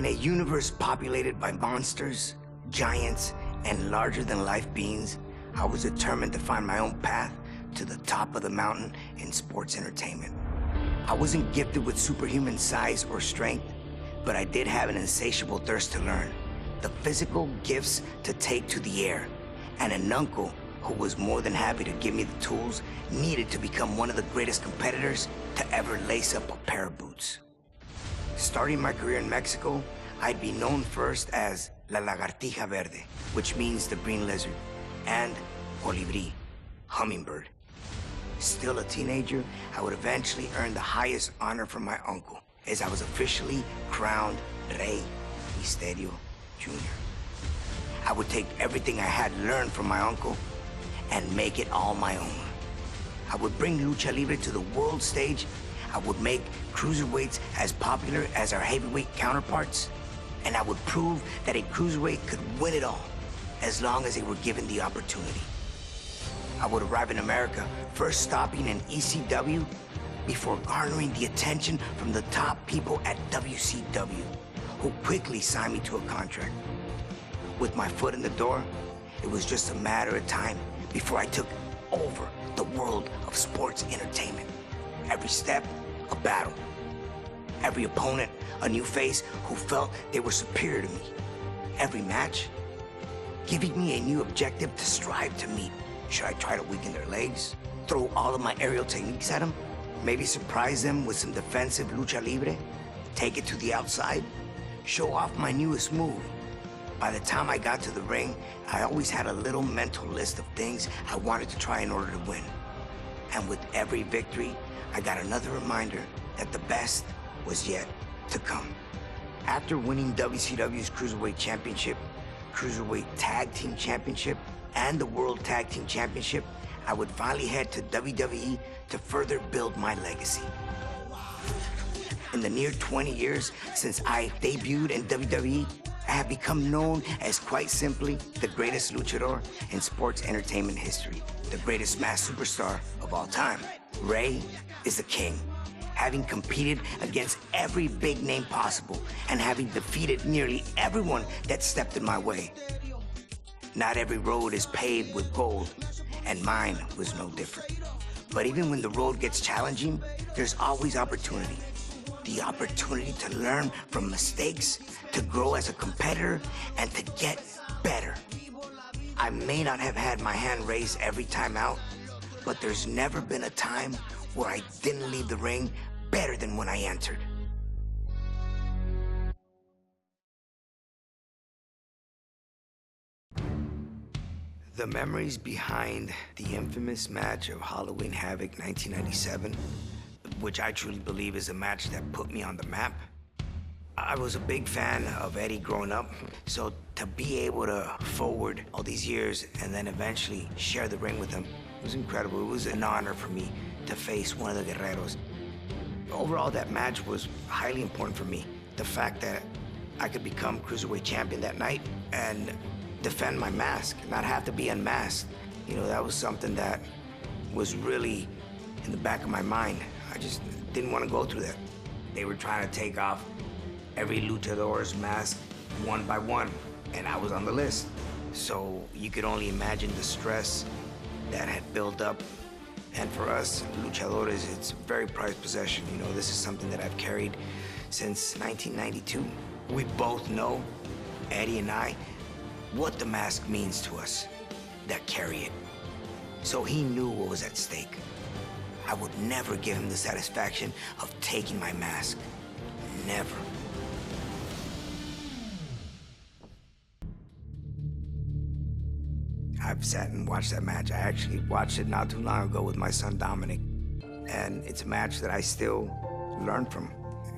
In a universe populated by monsters, giants, and larger-than-life beings, I was determined to find my own path to the top of the mountain in sports entertainment. I wasn't gifted with superhuman size or strength, but I did have an insatiable thirst to learn, the physical gifts to take to the air, and an uncle who was more than happy to give me the tools needed to become one of the greatest competitors to ever lace up a pair of boots. Starting my career in Mexico, I'd be known first as La Lagartija Verde, which means the green lizard, and Colibrí, hummingbird. Still a teenager, I would eventually earn the highest honor from my uncle, as I was officially crowned Rey Mysterio Jr. I would take everything I had learned from my uncle and make it all my own. I would bring Lucha Libre to the world stage. I would make cruiserweights as popular as our heavyweight counterparts. And I would prove that a cruiserweight could win it all, as long as they were given the opportunity. I would arrive in America, first stopping in ECW, before garnering the attention from the top people at WCW, who quickly signed me to a contract. With my foot in the door, it was just a matter of time before I took over the world of sports entertainment. Every step, a battle. Every opponent, a new face who felt they were superior to me. Every match, giving me a new objective to strive to meet. Should I try to weaken their legs? Throw all of my aerial techniques at them? Maybe surprise them with some defensive lucha libre? Take it to the outside? Show off my newest move? By the time I got to the ring, I always had a little mental list of things I wanted to try in order to win. And with every victory, I got another reminder that the best was yet to come. After winning WCW's Cruiserweight Championship, Cruiserweight Tag Team Championship, and the World Tag Team Championship, I would finally head to WWE to further build my legacy. In the near 20 years since I debuted in WWE, I have become known as, quite simply, the greatest luchador in sports entertainment history, the greatest masked superstar of all time. Rey is the king, having competed against every big name possible and having defeated nearly everyone that stepped in my way. Not every road is paved with gold, and mine was no different. But even when the road gets challenging, there's always opportunity. The opportunity to learn from mistakes, to grow as a competitor, and to get better. I may not have had my hand raised every time out, but there's never been a time where I didn't leave the ring better than when I entered. The memories behind the infamous match of Halloween Havoc 1997, which I truly believe is a match that put me on the map. I was a big fan of Eddie growing up, so to be able to forward all these years and then eventually share the ring with him was incredible. It was an honor for me to face one of the Guerreros. Overall, that match was highly important for me. The fact that I could become Cruiserweight champion that night and defend my mask, not have to be unmasked. You know, that was something that was really in the back of my mind. I just didn't want to go through that. They were trying to take off every luchador's mask one by one, and I was on the list. So you could only imagine the stress that had built up. And for us luchadores, it's a very prized possession. You know, this is something that I've carried since 1992. We both know, Eddie and I, what the mask means to us that carry it. So he knew what was at stake. I would never give him the satisfaction of taking my mask. Never. I've sat and watched that match. I actually watched it not too long ago with my son Dominic. And it's a match that I still learn from.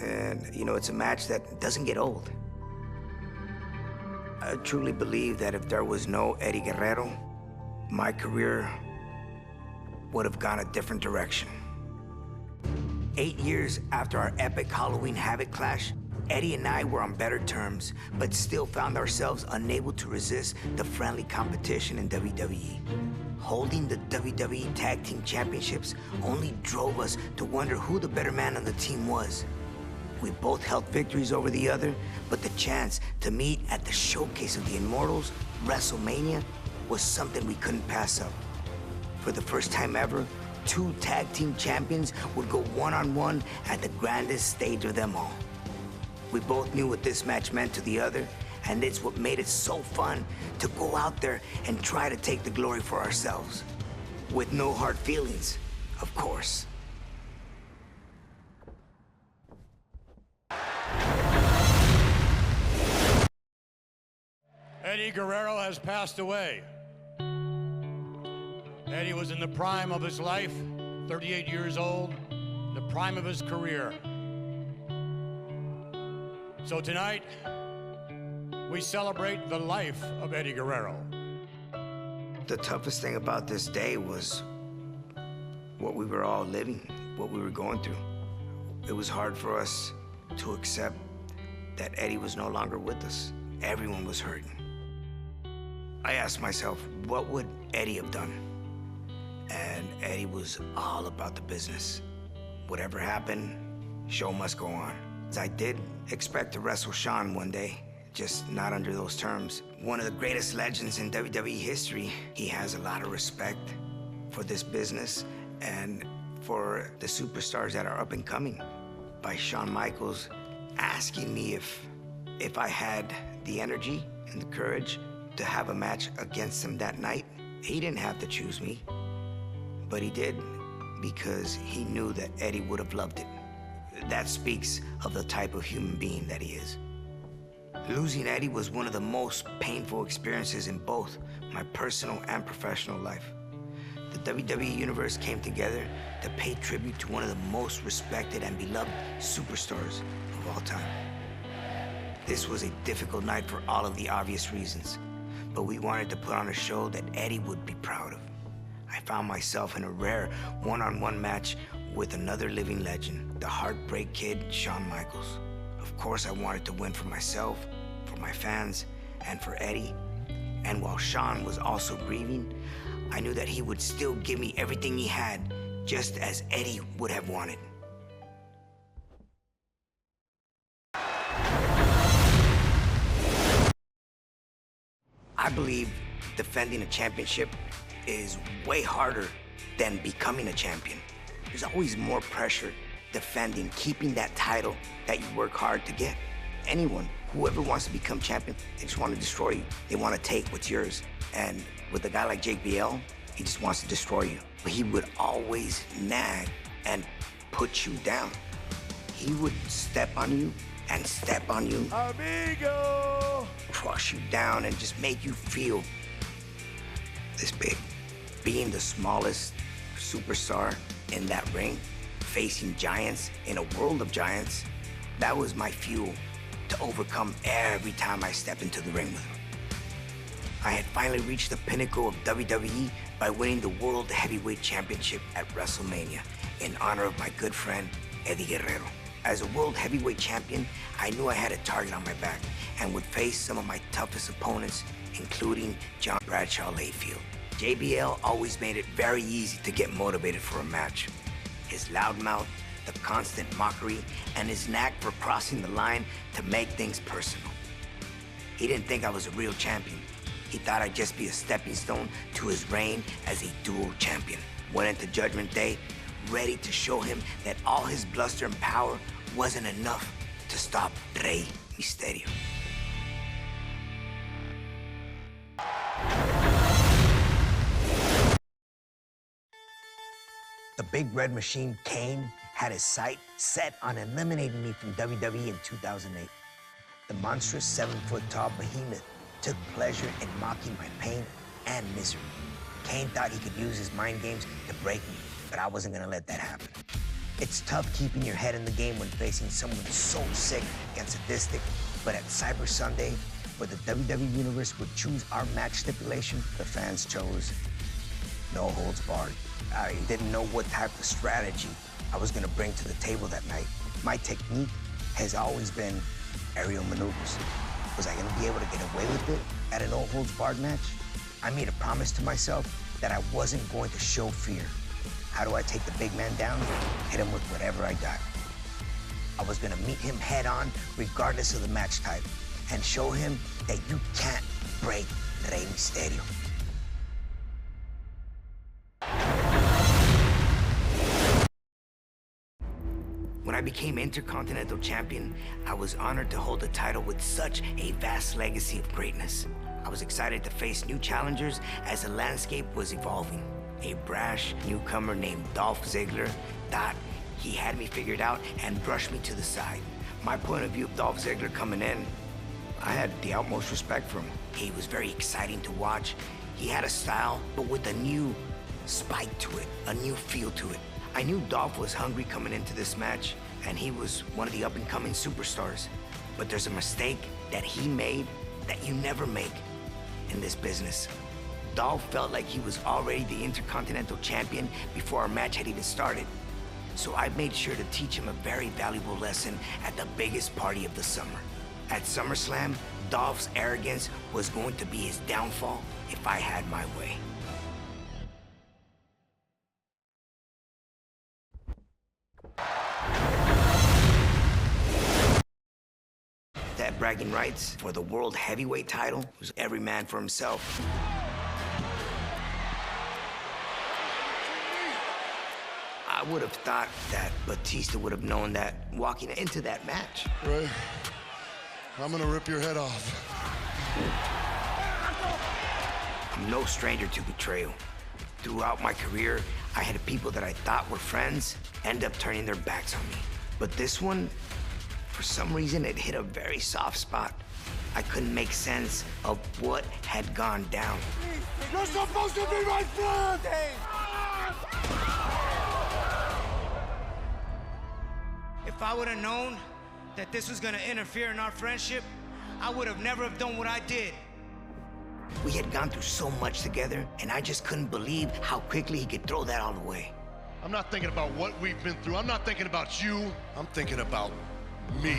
And, you know, it's a match that doesn't get old. I truly believe that if there was no Eddie Guerrero, my career would have gone a different direction. 8 years after our epic Halloween Havoc clash, Eddie and I were on better terms, but still found ourselves unable to resist the friendly competition in WWE. Holding the WWE Tag Team Championships only drove us to wonder who the better man on the team was. We both held victories over the other, but the chance to meet at the showcase of the Immortals, WrestleMania, was something we couldn't pass up. For the first time ever, two tag team champions would go one-on-one at the grandest stage of them all. We both knew what this match meant to the other, and it's what made it so fun to go out there and try to take the glory for ourselves. With no hard feelings, of course. Eddie Guerrero has passed away. Eddie was in the prime of his life, 38 years old, the prime of his career. So tonight, we celebrate the life of Eddie Guerrero. The toughest thing about this day was what we were all living, what we were going through. It was hard for us to accept that Eddie was no longer with us. Everyone was hurting. I asked myself, what would Eddie have done? And Eddie was all about the business. Whatever happened, show must go on. I did expect to wrestle Shawn one day, just not under those terms. One of the greatest legends in WWE history. He has a lot of respect for this business and for the superstars that are up and coming. By Shawn Michaels asking me if I had the energy and the courage to have a match against him that night. He didn't have to choose me, but he did because he knew that Eddie would have loved it. That speaks of the type of human being that he is. Losing Eddie was one of the most painful experiences in both my personal and professional life. The WWE Universe came together to pay tribute to one of the most respected and beloved superstars of all time. This was a difficult night for all of the obvious reasons, but we wanted to put on a show that Eddie would be proud of. I found myself in a rare one-on-one match with another living legend, the Heartbreak Kid, Shawn Michaels. Of course, I wanted to win for myself, for my fans, and for Eddie. And while Shawn was also grieving, I knew that he would still give me everything he had, just as Eddie would have wanted. I believe defending a championship is way harder than becoming a champion. There's always more pressure defending, keeping that title that you work hard to get. Anyone, whoever wants to become champion, they just want to destroy you. They want to take what's yours. And with a guy like JBL, he just wants to destroy you. But he would always nag and put you down. He would step on you and step on you. Amigo! Crush you down and just make you feel this big. Being the smallest superstar in that ring, facing giants in a world of giants, that was my fuel to overcome every time I stepped into the ring with him. I had finally reached the pinnacle of WWE by winning the World Heavyweight Championship at WrestleMania in honor of my good friend, Eddie Guerrero. As a World Heavyweight Champion, I knew I had a target on my back and would face some of my toughest opponents, including John Bradshaw Layfield. JBL always made it very easy to get motivated for a match. His loudmouth, the constant mockery, and his knack for crossing the line to make things personal. He didn't think I was a real champion. He thought I'd just be a stepping stone to his reign as a dual champion. Went into Judgment Day ready to show him that all his bluster and power wasn't enough to stop Rey Mysterio. The Big Red Machine, Kane, had his sight set on eliminating me from WWE in 2008. The monstrous 7-foot-tall behemoth took pleasure in mocking my pain and misery. Kane thought he could use his mind games to break me, but I wasn't gonna let that happen. It's tough keeping your head in the game when facing someone so sick and sadistic, but at Cyber Sunday, where the WWE Universe would choose our match stipulation, the fans chose no holds barred. I didn't know what type of strategy I was gonna bring to the table that night. My technique has always been aerial maneuvers. Was I gonna be able to get away with it at a no holds barred match? I made a promise to myself that I wasn't going to show fear. How do I take the big man down? Hit him with whatever I got. I was gonna meet him head on, regardless of the match type, and show him that you can't break Rey Mysterio. When I became Intercontinental Champion, I was honored to hold the title with such a vast legacy of greatness. I was excited to face new challengers as the landscape was evolving. A brash newcomer named Dolph Ziggler thought he had me figured out and brushed me to the side. My point of view of Dolph Ziggler coming in, I had the utmost respect for him. He was very exciting to watch. He had a style, but with a new spike to it, a new feel to it. I knew Dolph was hungry coming into this match, and he was one of the up-and-coming superstars. But there's a mistake that he made that you never make in this business. Dolph felt like he was already the Intercontinental Champion before our match had even started. So I made sure to teach him a very valuable lesson at the biggest party of the summer. At SummerSlam, Dolph's arrogance was going to be his downfall if I had my way. That bragging rights for the World Heavyweight title was every man for himself. I would have thought that Batista would have known that walking into that match. Ray, I'm gonna rip your head off. I'm no stranger to betrayal. Throughout my career, I had people that I thought were friends end up turning their backs on me. But this one, for some reason, it hit a very soft spot. I couldn't make sense of what had gone down. You're supposed to be my friend! If I would have known that this was gonna interfere in our friendship, I would have never have done what I did. We had gone through so much together, and I just couldn't believe how quickly he could throw that all away. I'm not thinking about what we've been through. I'm not thinking about you. I'm thinking about me.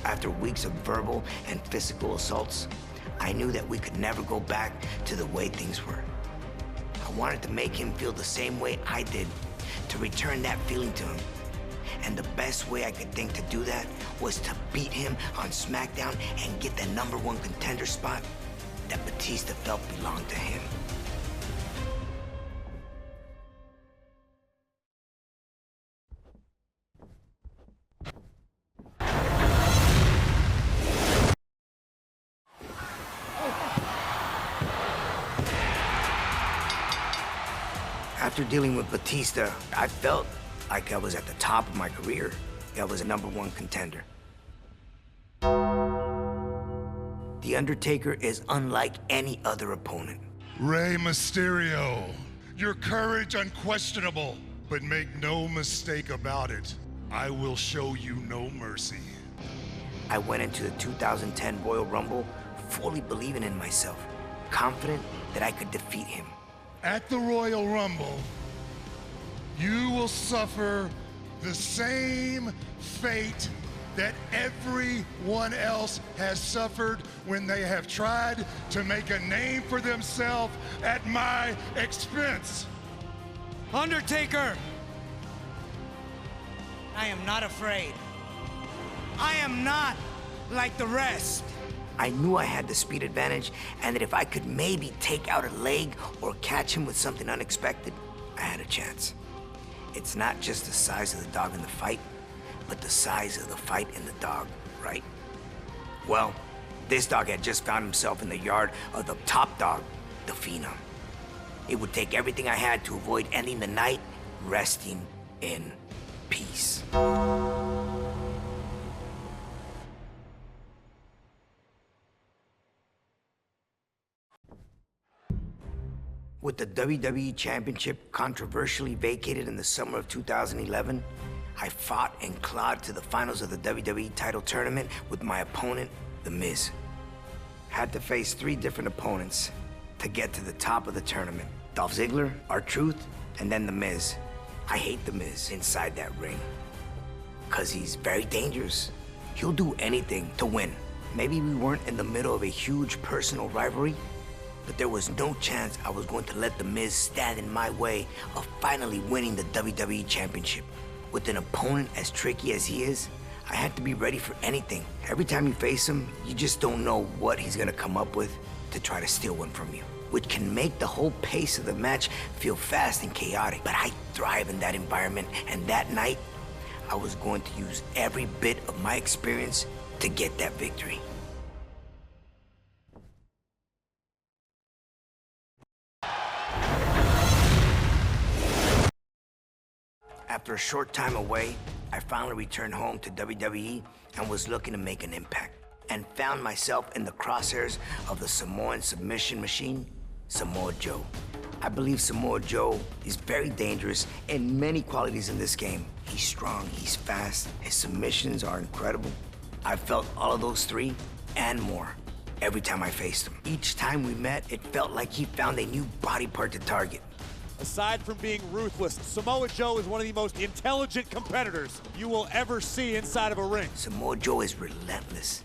After weeks of verbal and physical assaults, I knew that we could never go back to the way things were. I wanted to make him feel the same way I did, to return that feeling to him. And the best way I could think to do that was to beat him on SmackDown and get the #1 contender spot that Batista felt belonged to him. After dealing with Batista, I felt like I was at the top of my career. I was a #1 contender. The Undertaker is unlike any other opponent. Rey Mysterio, your courage unquestionable, but make no mistake about it, I will show you no mercy. I went into the 2010 Royal Rumble fully believing in myself, confident that I could defeat him. At the Royal Rumble, you will suffer the same fate that everyone else has suffered when they have tried to make a name for themselves at my expense. Undertaker! I am not afraid. I am not like the rest. I knew I had the speed advantage, and that if I could maybe take out a leg or catch him with something unexpected, I had a chance. It's not just the size of the dog in the fight, but the size of the fight in the dog, right? Well, this dog had just found himself in the yard of the top dog, the Phenom. It would take everything I had to avoid ending the night resting in peace. With the WWE Championship controversially vacated in the summer of 2011, I fought and clawed to the finals of the WWE title tournament with my opponent, The Miz. Had to face 3 different opponents to get to the top of the tournament. Dolph Ziggler, R-Truth, and then The Miz. I hate The Miz inside that ring, 'cause he's very dangerous. He'll do anything to win. Maybe we weren't in the middle of a huge personal rivalry, but there was no chance I was going to let The Miz stand in my way of finally winning the WWE Championship. With an opponent as tricky as he is, I had to be ready for anything. Every time you face him, you just don't know what he's gonna come up with to try to steal one from you, which can make the whole pace of the match feel fast and chaotic. But I thrive in that environment, and that night, I was going to use every bit of my experience to get that victory. After a short time away, I finally returned home to WWE and was looking to make an impact, and found myself in the crosshairs of the Samoan submission machine, Samoa Joe. I believe Samoa Joe is very dangerous in many qualities in this game. He's strong, he's fast, his submissions are incredible. I felt all of those three and more every time I faced him. Each time we met, it felt like he found a new body part to target. Aside from being ruthless, Samoa Joe is one of the most intelligent competitors you will ever see inside of a ring. Samoa Joe is relentless,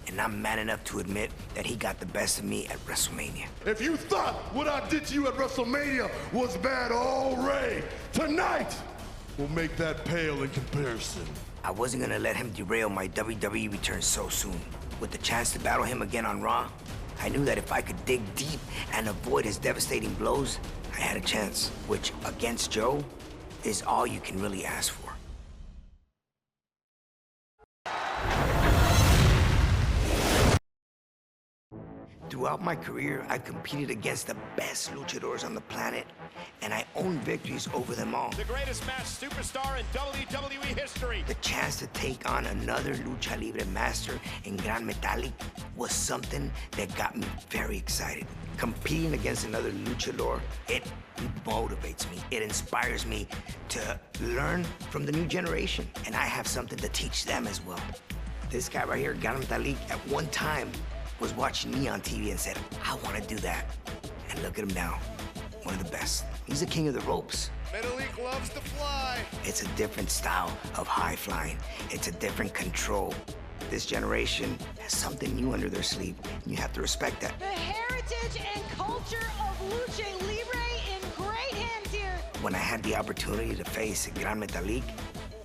and I'm man enough to admit that he got the best of me at WrestleMania. If you thought what I did to you at WrestleMania was bad, Ray, tonight will make that pale in comparison. I wasn't gonna let him derail my WWE return so soon. With the chance to battle him again on Raw, I knew that if I could dig deep and avoid his devastating blows, I had a chance, which against Joe is all you can really ask for. Throughout my career, I competed against the best luchadors on the planet, and I owned victories over them all. The greatest match superstar in WWE history. The chance to take on another Lucha Libre master in Gran Metalik was something that got me very excited. Competing against another luchador, it motivates me. It inspires me to learn from the new generation, and I have something to teach them as well. This guy right here, Gran Metalik, at one time was watching me on TV and said, I want to do that. And look at him now, one of the best. He's the king of the ropes. Metalik loves to fly. It's a different style of high flying. It's a different control. This generation has something new under their sleeve, and you have to respect that. The heritage and culture of Lucha Libre in great hands here. When I had the opportunity to face Gran Metalik,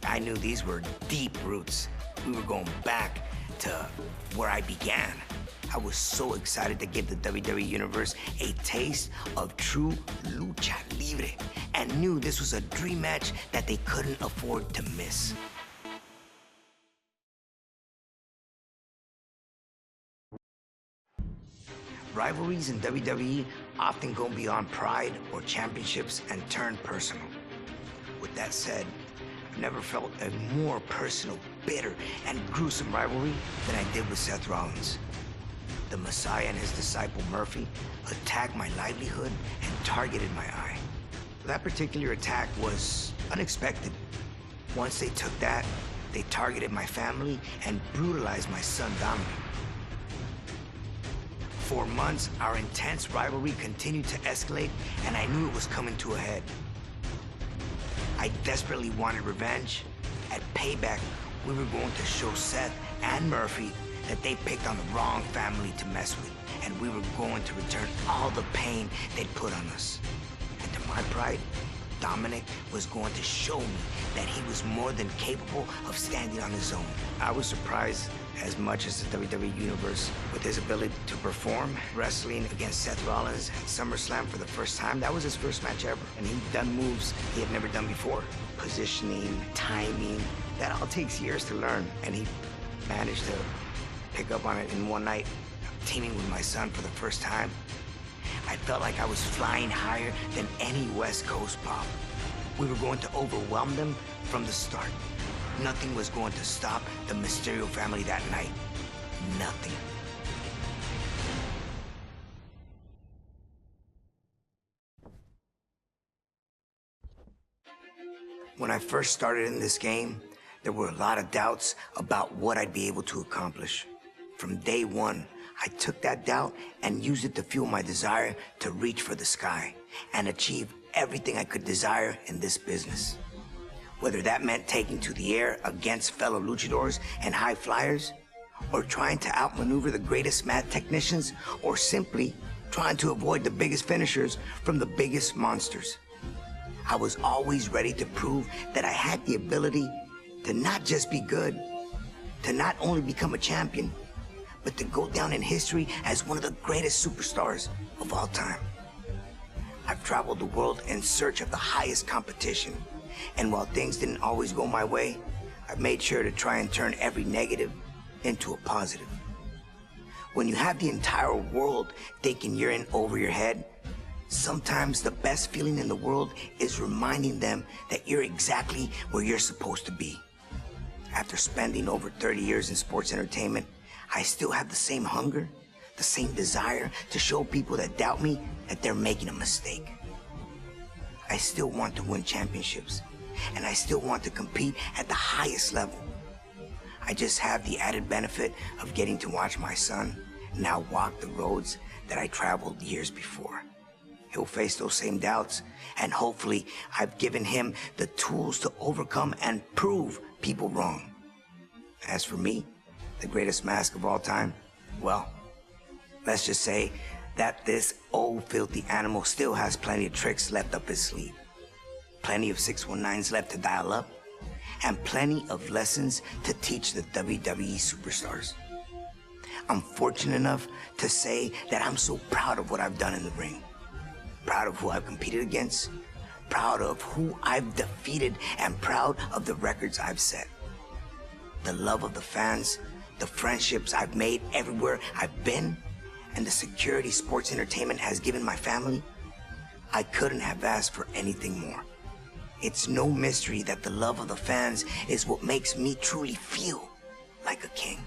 I knew these were deep roots. We were going back to where I began. I was so excited to give the WWE Universe a taste of true Lucha Libre, and knew this was a dream match that they couldn't afford to miss. Rivalries in WWE often go beyond pride or championships and turn personal. With that said, I've never felt a more personal, bitter, and gruesome rivalry than I did with Seth Rollins. The Messiah and his disciple Murphy attacked my livelihood and targeted my eye. That particular attack was unexpected. Once they took that, they targeted my family and brutalized my son Dominic. For months, our intense rivalry continued to escalate, and I knew it was coming to a head. I desperately wanted revenge. At Payback, we were going to show Seth and Murphy that they picked on the wrong family to mess with, and we were going to return all the pain they'd put on us. And to my pride, Dominic was going to show me that he was more than capable of standing on his own. I was surprised as much as the WWE Universe with his ability to perform. Wrestling against Seth Rollins at SummerSlam for the first time, that was his first match ever, and he'd done moves he had never done before. Positioning, timing, that all takes years to learn, and he managed to pick up on it in one night. Teaming with my son for the first time, I felt like I was flying higher than any West Coast pop. We were going to overwhelm them from the start. Nothing was going to stop the Mysterio family that night. Nothing. When I first started in this game, there were a lot of doubts about what I'd be able to accomplish. From day one, I took that doubt and used it to fuel my desire to reach for the sky and achieve everything I could desire in this business. Whether that meant taking to the air against fellow luchadors and high flyers, or trying to outmaneuver the greatest mat technicians, or simply trying to avoid the biggest finishers from the biggest monsters. I was always ready to prove that I had the ability to not just be good, to not only become a champion, but to go down in history as one of the greatest superstars of all time. I've traveled the world in search of the highest competition, and while things didn't always go my way, I've made sure to try and turn every negative into a positive. When you have the entire world thinking you're in over your head, sometimes the best feeling in the world is reminding them that you're exactly where you're supposed to be. After spending over 30 years in sports entertainment, I still have the same hunger, the same desire to show people that doubt me that they're making a mistake. I still want to win championships, and I still want to compete at the highest level. I just have the added benefit of getting to watch my son now walk the roads that I traveled years before. He'll face those same doubts, and hopefully I've given him the tools to overcome and prove people wrong. As for me, the greatest mask of all time, well, let's just say that this old filthy animal still has plenty of tricks left up his sleeve, plenty of 619s left to dial up, and plenty of lessons to teach the WWE superstars. I'm fortunate enough to say that I'm so proud of what I've done in the ring, proud of who I've competed against, proud of who I've defeated, and proud of the records I've set. The love of the fans, the friendships I've made everywhere I've been, and the security sports entertainment has given my family, I couldn't have asked for anything more. It's no mystery that the love of the fans is what makes me truly feel like a king.